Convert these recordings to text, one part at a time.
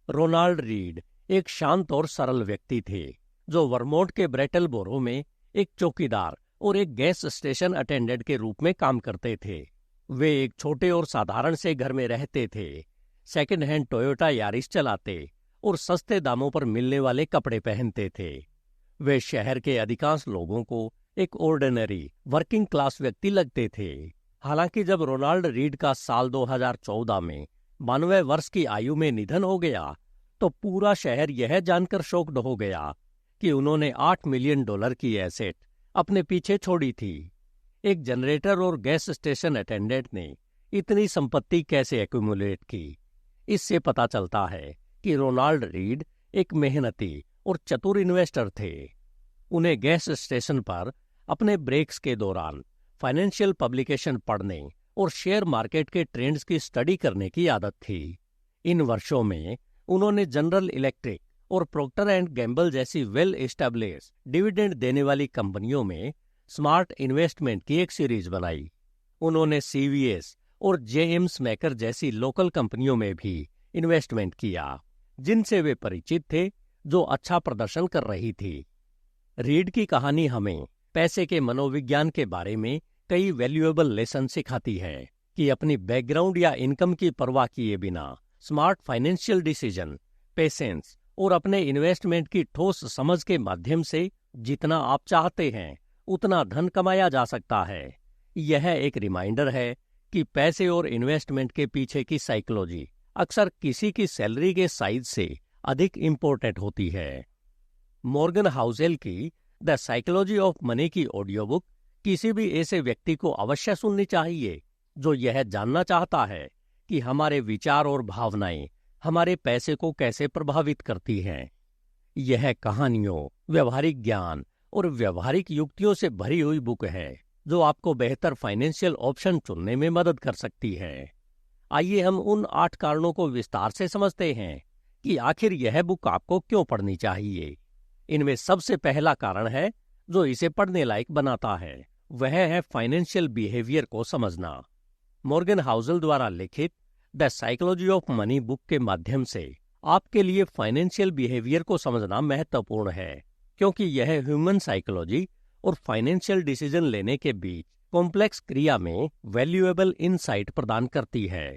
Ronald read एक शांत और सरल व्यक्ति थे जो वर्मोंट के ब्रेटलबोरो में एक चौकीदार और एक गैस स्टेशन अटेंडेंट के रूप में काम करते थे। वे एक छोटे और साधारण से घर में रहते थे, सेकंड हैंड टोयोटा यारिस चलाते और सस्ते दामों पर मिलने वाले कपड़े पहनते थे। वे शहर के अधिकांश लोगों को एक ऑर्डिनरी वर्किंग क्लास व्यक्ति लगते थे। हालांकि जब रोनाल्ड रीड का साल 2014 में 92 वर्ष की आयु में निधन हो गया तो पूरा शहर यह जानकर शॉक्ड हो गया कि उन्होंने $8 मिलियन की एसेट अपने पीछे छोड़ी थी। एक जनरेटर और गैस स्टेशन अटेंडेंट ने इतनी संपत्ति कैसे एक्यूमुलेट की? इससे पता चलता है कि रोनाल्ड रीड एक मेहनती और चतुर इन्वेस्टर थे। उन्हें गैस स्टेशन पर अपने ब्रेक्स के दौरान फाइनेंशियल पब्लिकेशन पढ़ने और शेयर मार्केट के ट्रेंड्स की स्टडी करने की आदत थी। इन वर्षों में उन्होंने जनरल इलेक्ट्रिक और प्रोक्टर एंड गैम्बल जैसी वेल एस्टैब्लिश्ड डिविडेंड देने वाली कंपनियों में स्मार्ट इन्वेस्टमेंट की एक सीरीज बनाई। उन्होंने सीवीएस और जेएम्स मैकर जैसी लोकल कंपनियों में भी इन्वेस्टमेंट किया, जिनसे वे परिचित थे, जो अच्छा प्रदर्शन कर रही थी। रीड की कहानी हमें पैसे के मनोविज्ञान के बारे में कई वैल्यूएबल लेसन सिखाती है कि अपनी बैकग्राउंड या इनकम की परवाह किए बिना स्मार्ट फाइनेंशियल डिसीजन, पेशेंस और अपने इन्वेस्टमेंट की ठोस समझ के माध्यम से जितना आप चाहते हैं उतना धन कमाया जा सकता है। यह एक रिमाइंडर है कि पैसे और इन्वेस्टमेंट के पीछे की साइकोलॉजी अक्सर किसी की सैलरी के साइज से अधिक इम्पोर्टेंट होती है। मॉर्गन हाउसेल की द साइकोलॉजी ऑफ मनी की ऑडियो बुक किसी भी ऐसे व्यक्ति को अवश्य सुननी चाहिए जो यह जानना चाहता है कि हमारे विचार और भावनाएं हमारे पैसे को कैसे प्रभावित करती हैं। यह कहानियों, व्यवहारिक ज्ञान और व्यवहारिक युक्तियों से भरी हुई बुक है जो आपको बेहतर फाइनेंशियल ऑप्शन चुनने में मदद कर सकती है। आइए हम उन 8 कारणों को विस्तार से समझते हैं कि आखिर यह बुक आपको क्यों पढ़नी चाहिए। इनमें सबसे पहला कारण है जो इसे पढ़ने लायक बनाता है, वह है फाइनेंशियल बिहेवियर को समझना। मॉर्गन हाउसेल द्वारा लिखित the psychology of money book के माध्यम से आपके लिए फाइनेंशियल बिहेवियर को समझना महत्वपूर्ण है, क्योंकि यह ह्यूमन साइकोलॉजी और फाइनेंशियल डिसीजन लेने के बीच कॉम्प्लेक्स क्रिया में वैल्यूएबल इनसाइट प्रदान करती है।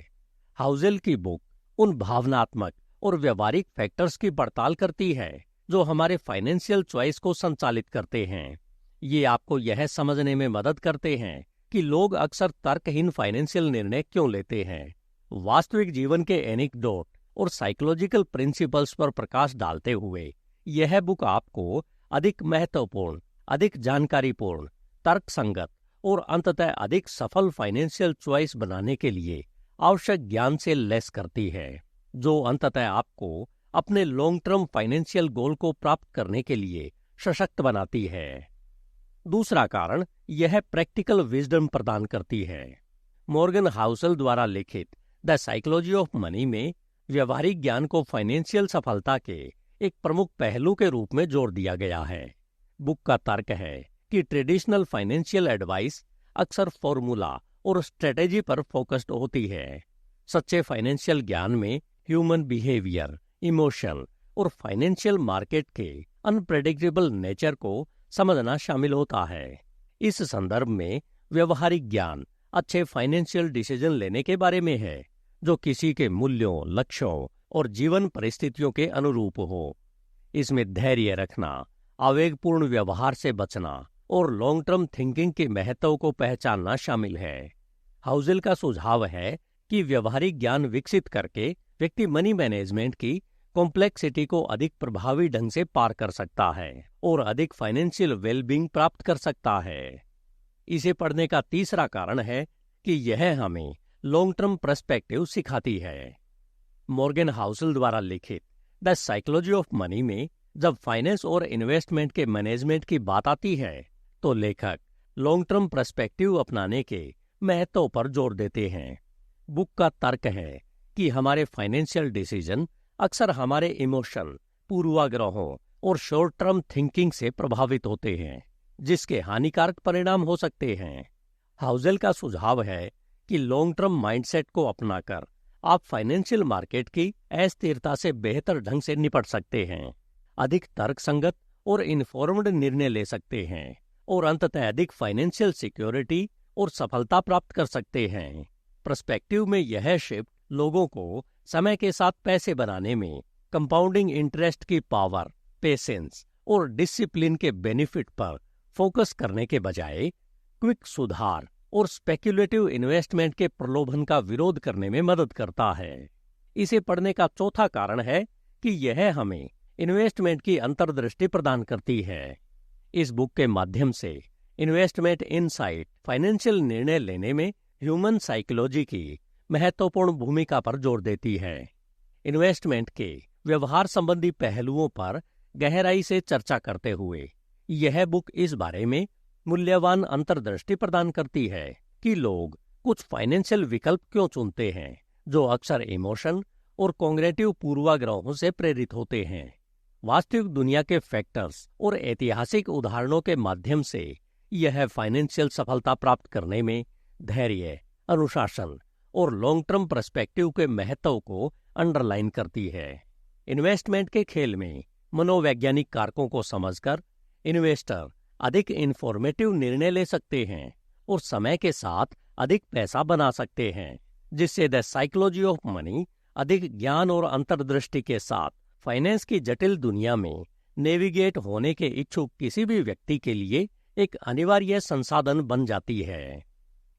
हाउसेल की बुक उन भावनात्मक और व्यवहारिक फैक्टर्स की पड़ताल करती है जो हमारे फाइनेंशियल चॉइस को संचालित करते हैं। ये आपको यह समझने में मदद करते हैं कि लोग अक्सर तर्कहीन फाइनेंशियल निर्णय क्यों लेते हैं। वास्तविक जीवन के एनेक्डोट और साइकोलॉजिकल प्रिंसिपल्स पर प्रकाश डालते हुए यह बुक आपको अधिक महत्वपूर्ण, अधिक जानकारीपूर्ण, तर्कसंगत और अंततः अधिक सफल फाइनेंशियल चॉइस बनाने के लिए आवश्यक ज्ञान से लैस करती है, जो अंततः आपको अपने लॉन्ग टर्म फाइनेंशियल गोल को प्राप्त करने के लिए सशक्त बनाती है। दूसरा कारण, यह प्रैक्टिकल विजडम प्रदान करती है। मॉर्गन हाउसेल द्वारा लिखित द साइकोलॉजी ऑफ मनी में व्यवहारिक ज्ञान को फाइनेंशियल सफलता के एक प्रमुख पहलू के रूप में जोड़ दिया गया है। बुक का तर्क है कि ट्रेडिशनल फाइनेंशियल एडवाइस अक्सर फॉर्मूला और स्ट्रेटेजी पर फोकस्ड होती है। सच्चे फाइनेंशियल ज्ञान में ह्यूमन बिहेवियर, इमोशन और फाइनेंशियल मार्केट के अनप्रेडिक्टेबल नेचर को समझना शामिल होता है। इस संदर्भ में व्यवहारिक ज्ञान अच्छे फाइनेंशियल डिसीजन लेने के बारे में है, जो किसी के मूल्यों, लक्ष्यों और जीवन परिस्थितियों के अनुरूप हो। इसमें धैर्य रखना, आवेगपूर्ण व्यवहार से बचना और लॉन्ग टर्म थिंकिंग के महत्व को पहचानना शामिल है। हाउसेल का सुझाव है कि व्यवहारिक ज्ञान विकसित करके व्यक्ति मनी मैनेजमेंट की कॉम्प्लेक्सिटी को अधिक प्रभावी ढंग से पार कर सकता है और अधिक फाइनेंशियल वेलबींग प्राप्त कर सकता है। इसे पढ़ने का तीसरा कारण है कि यह हमें लॉन्ग टर्म पर्सपेक्टिव सिखाती है। मॉर्गन हाउसेल द्वारा लिखित द साइकोलॉजी ऑफ मनी में जब फाइनेंस और इन्वेस्टमेंट के मैनेजमेंट की बात आती है तो लेखक लॉन्ग टर्म पर्सपेक्टिव अपनाने के महत्व पर जोर देते हैं। बुक का तर्क है कि हमारे फाइनेंशियल डिसीजन अक्सर हमारे इमोशन, पूर्वाग्रहों और शॉर्ट टर्म थिंकिंग से प्रभावित होते हैं, जिसके हानिकारक परिणाम हो सकते हैं। हाउसेल का सुझाव है कि लॉन्ग टर्म माइंडसेट को अपनाकर आप फाइनेंशियल मार्केट की अस्थिरता से बेहतर ढंग से निपट सकते हैं, अधिक तर्कसंगत और इन्फॉर्म्ड निर्णय ले सकते हैं और अंततः अधिक फाइनेंशियल सिक्योरिटी और सफलता प्राप्त कर सकते हैं। पर्सपेक्टिव में यह शिफ्ट लोगों को समय के साथ पैसे बनाने में कंपाउंडिंग इंटरेस्ट की पावर, पेशेंस और डिसिप्लिन के बेनिफिट पर फोकस करने के बजाय क्विक सुधार और स्पेक्युलेटिव इन्वेस्टमेंट के प्रलोभन का विरोध करने में मदद करता है। इसे पढ़ने का चौथा कारण है कि यह हमें इन्वेस्टमेंट की अंतर्दृष्टि प्रदान करती है। इस बुक के माध्यम से इन्वेस्टमेंट इनसाइट फाइनेंशियल निर्णय लेने में ह्यूमन साइकोलॉजी की महत्वपूर्ण भूमिका पर जोर देती है। इन्वेस्टमेंट के व्यवहार संबंधी पहलुओं पर गहराई से चर्चा करते हुए यह बुक इस बारे में मूल्यवान अंतर्दृष्टि प्रदान करती है कि लोग कुछ फाइनेंशियल विकल्प क्यों चुनते हैं, जो अक्सर इमोशन और कॉग्निटिव पूर्वाग्रहों से प्रेरित होते हैं। वास्तविक दुनिया के फैक्टर्स और ऐतिहासिक उदाहरणों के माध्यम से यह फाइनेंशियल सफलता प्राप्त करने में धैर्य, अनुशासन और लॉन्ग टर्म पर्सपेक्टिव के महत्व को अंडरलाइन करती है। इन्वेस्टमेंट के खेल में मनोवैज्ञानिक कारकों को समझकर इन्वेस्टर अधिक इन्फॉर्मेटिव निर्णय ले सकते हैं और समय के साथ अधिक पैसा बना सकते हैं, जिससे द साइकोलॉजी ऑफ मनी अधिक ज्ञान और अंतर्दृष्टि के साथ फाइनेंस की जटिल दुनिया में नेविगेट होने के इच्छुक किसी भी व्यक्ति के लिए एक अनिवार्य संसाधन बन जाती है।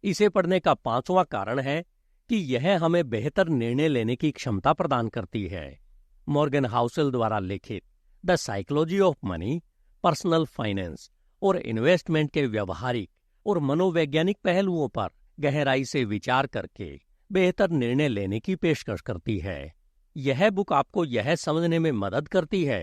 इसे पढ़ने का पांचवां कारण है कि यह हमें बेहतर निर्णय लेने की क्षमता प्रदान करती है। मॉर्गन हाउसेल द्वारा लिखित the psychology of money personal finance और इन्वेस्टमेंट के व्यवहारिक और मनोवैज्ञानिक पहलुओं पर गहराई से विचार करके बेहतर निर्णय लेने की पेशकश करती है। यह बुक आपको यह समझने में मदद करती है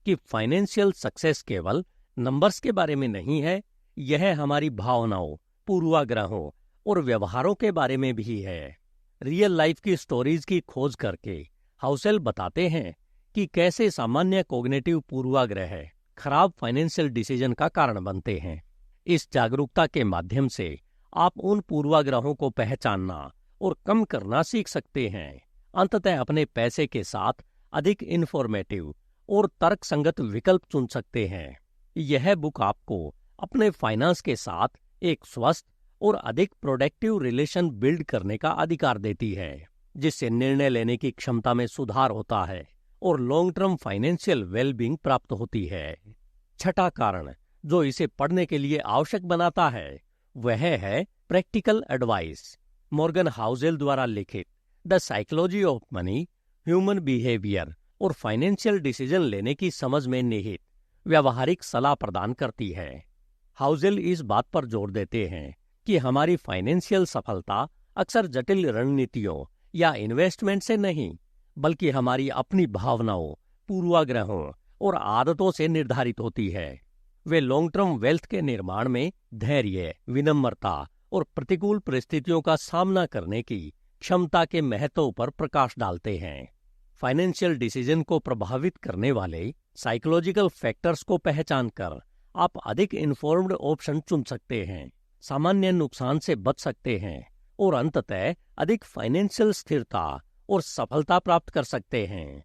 कि फाइनेंशियल सक्सेस केवल नंबर्स के बारे में नहीं है, यह हमारी भावनाओं, पूर्वाग्रहों और व्यवहारों के बारे में भी है। रियल लाइफ की स्टोरीज की खोज करके हाउसेल बताते हैं कि कैसे सामान्य कॉग्निटिव पूर्वाग्रह खराब फाइनेंशियल डिसीजन का कारण बनते हैं। इस जागरूकता के माध्यम से आप उन पूर्वाग्रहों को पहचानना और कम करना सीख सकते हैं, अंततः अपने पैसे के साथ अधिक इन्फॉर्मेटिव और तर्कसंगत विकल्प चुन सकते हैं। यह बुक आपको अपने फाइनेंस के साथ एक स्वस्थ और अधिक प्रोडक्टिव रिलेशन बिल्ड करने का अधिकार देती है, जिससे निर्णय लेने की क्षमता में सुधार होता है और लॉन्ग टर्म फाइनेंशियल वेलबींग प्राप्त होती है। छठा कारण जो इसे पढ़ने के लिए आवश्यक बनाता है वह है प्रैक्टिकल एडवाइस। मॉर्गन हाउसेल द्वारा लिखित the psychology of money human behaviour और फाइनेंशियल डिसीजन लेने की समझ में निहित व्यावहारिक सलाह प्रदान करती है। हाउसेल इस बात पर जोर देते हैं कि हमारी फाइनेंशियल सफलता अक्सर जटिल रणनीतियों या इन्वेस्टमेंट से नहीं, बल्कि हमारी अपनी भावनाओं, पूर्वाग्रहों और आदतों से निर्धारित होती है। वे लॉन्ग टर्म वेल्थ के निर्माण में धैर्य, विनम्रता और प्रतिकूल परिस्थितियों का सामना करने की क्षमता के महत्व पर प्रकाश डालते हैं। फाइनेंशियल डिसीजन को प्रभावित करने वाले साइकोलॉजिकल फैक्टर्स को पहचानकर आप अधिक इन्फॉर्म्ड ऑप्शन चुन सकते हैं, सामान्य नुकसान से बच सकते हैं और अंततः अधिक फाइनेंशियल स्थिरता और सफलता प्राप्त कर सकते हैं।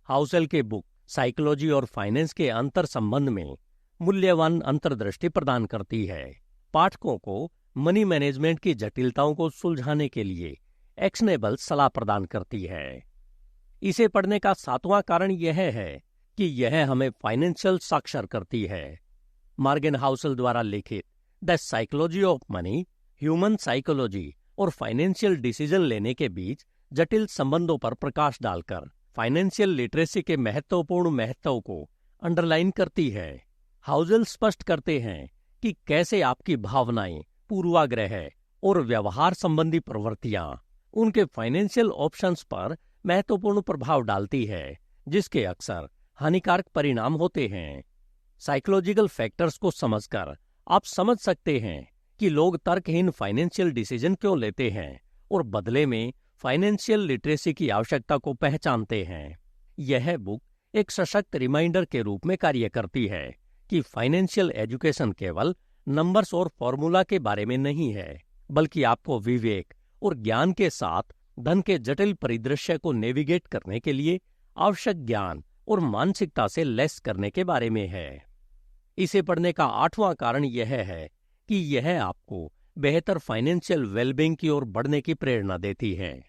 हाउसेल के बुक साइकोलॉजी और फाइनेंस के अंतर संबंध में मूल्यवान अंतर्दृष्टि प्रदान करती है, पाठकों को मनी मैनेजमेंट की जटिलताओं को सुलझाने के लिए एक्शनेबल सलाह प्रदान करती है। इसे पढ़ने का सातवां कारण यह है कि यह हमें फाइनेंशियल साक्षर करती है। मॉर्गन हाउसेल द्वारा लिखित the psychology of money human psychology और फाइनेंशियल डिसीजन लेने के बीच जटिल संबंधों पर प्रकाश डालकर फाइनेंशियल लिटरेसी के महत्वपूर्ण महत्व को अंडरलाइन करती है। हाउसेल स्पष्ट करते हैं कि कैसे आपकी भावनाएं, पूर्वाग्रह और व्यवहार संबंधी प्रवृत्तियां उनके फाइनेंशियल ऑप्शंस पर महत्वपूर्ण प्रभाव डालती है, जिसके अक्सर हानिकारक परिणाम होते हैं। साइकोलॉजिकल फैक्टर्स को समझकर आप समझ सकते हैं कि लोग तर्कहीन फाइनेंशियल डिसीजन क्यों लेते हैं और बदले में फाइनेंशियल लिटरेसी की आवश्यकता को पहचानते हैं। यह बुक एक सशक्त रिमाइंडर के रूप में कार्य करती है कि फाइनेंशियल एजुकेशन केवल नंबर्स और फॉर्मूला के बारे में नहीं है, बल्कि आपको विवेक और ज्ञान के साथ धन के जटिल परिदृश्य को नेविगेट करने के लिए आवश्यक ज्ञान और मानसिकता से लैस करने के बारे में है। इसे पढ़ने का 8वां कारण यह है कि यह आपको बेहतर फाइनेंशियल वेलबींग की ओर बढ़ने की प्रेरणा देती है।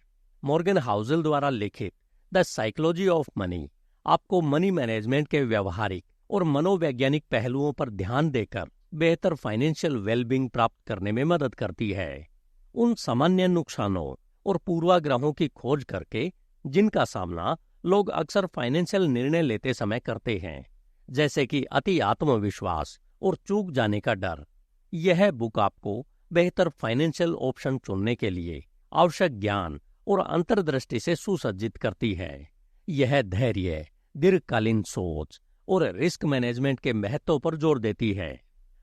मॉर्गन हाउसेल द्वारा लिखित द साइकोलॉजी ऑफ मनी आपको मनी मैनेजमेंट के व्यवहारिक और मनोवैज्ञानिक पहलुओं पर ध्यान देकर बेहतर फाइनेंशियल वेलबींग प्राप्त करने में मदद करती है। उन सामान्य नुकसानों और पूर्वाग्रहों की खोज करके जिनका सामना लोग अक्सर फाइनेंशियल निर्णय लेते समय करते हैं, जैसे कि अति आत्मविश्वास और चूक जाने का डर, यह बुक आपको बेहतर फाइनेंशियल ऑप्शन चुनने के लिए आवश्यक ज्ञान और अंतर्दृष्टि से सुसज्जित करती है। यह धैर्य, दीर्घकालीन सोच और रिस्क मैनेजमेंट के महत्व पर जोर देती है।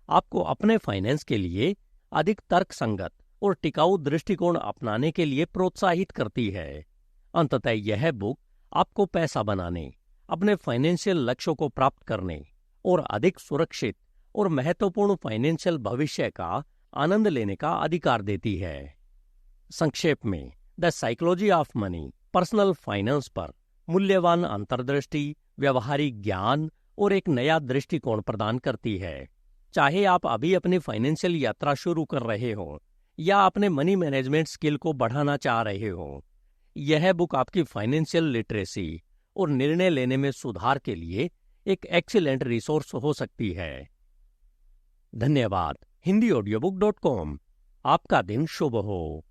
आपको अपने फाइनेंस के लिए अधिक तर्कसंगत और टिकाऊ दृष्टिकोण अपनाने के लिए प्रोत्साहित करती है। अंततः यह बुक आपको पैसा बनाने, अपने फाइनेंशियल लक्ष्यों को प्राप्त करने और अधिक सुरक्षित और महत्वपूर्ण फाइनेंशियल भविष्य का आनंद लेने का अधिकार देती है। संक्षेप में, the psychology of money personal finance पर मूल्यवान अंतर्दृष्टि, व्यवहारिक ज्ञान और एक नया दृष्टिकोण प्रदान करती है। चाहे आप अभी अपनी फाइनेंशियल यात्रा शुरू कर रहे हो या अपने मनी मैनेजमेंट स्किल को बढ़ाना चाह रहे हो, यह बुक आपकी फाइनेंशियल लिटरेसी और निर्णय लेने में सुधार के लिए एक एक्सीलेंट रिसोर्स हो सकती है। धन्यवाद। HindiAudiobook.com। आपका दिन शुभ हो।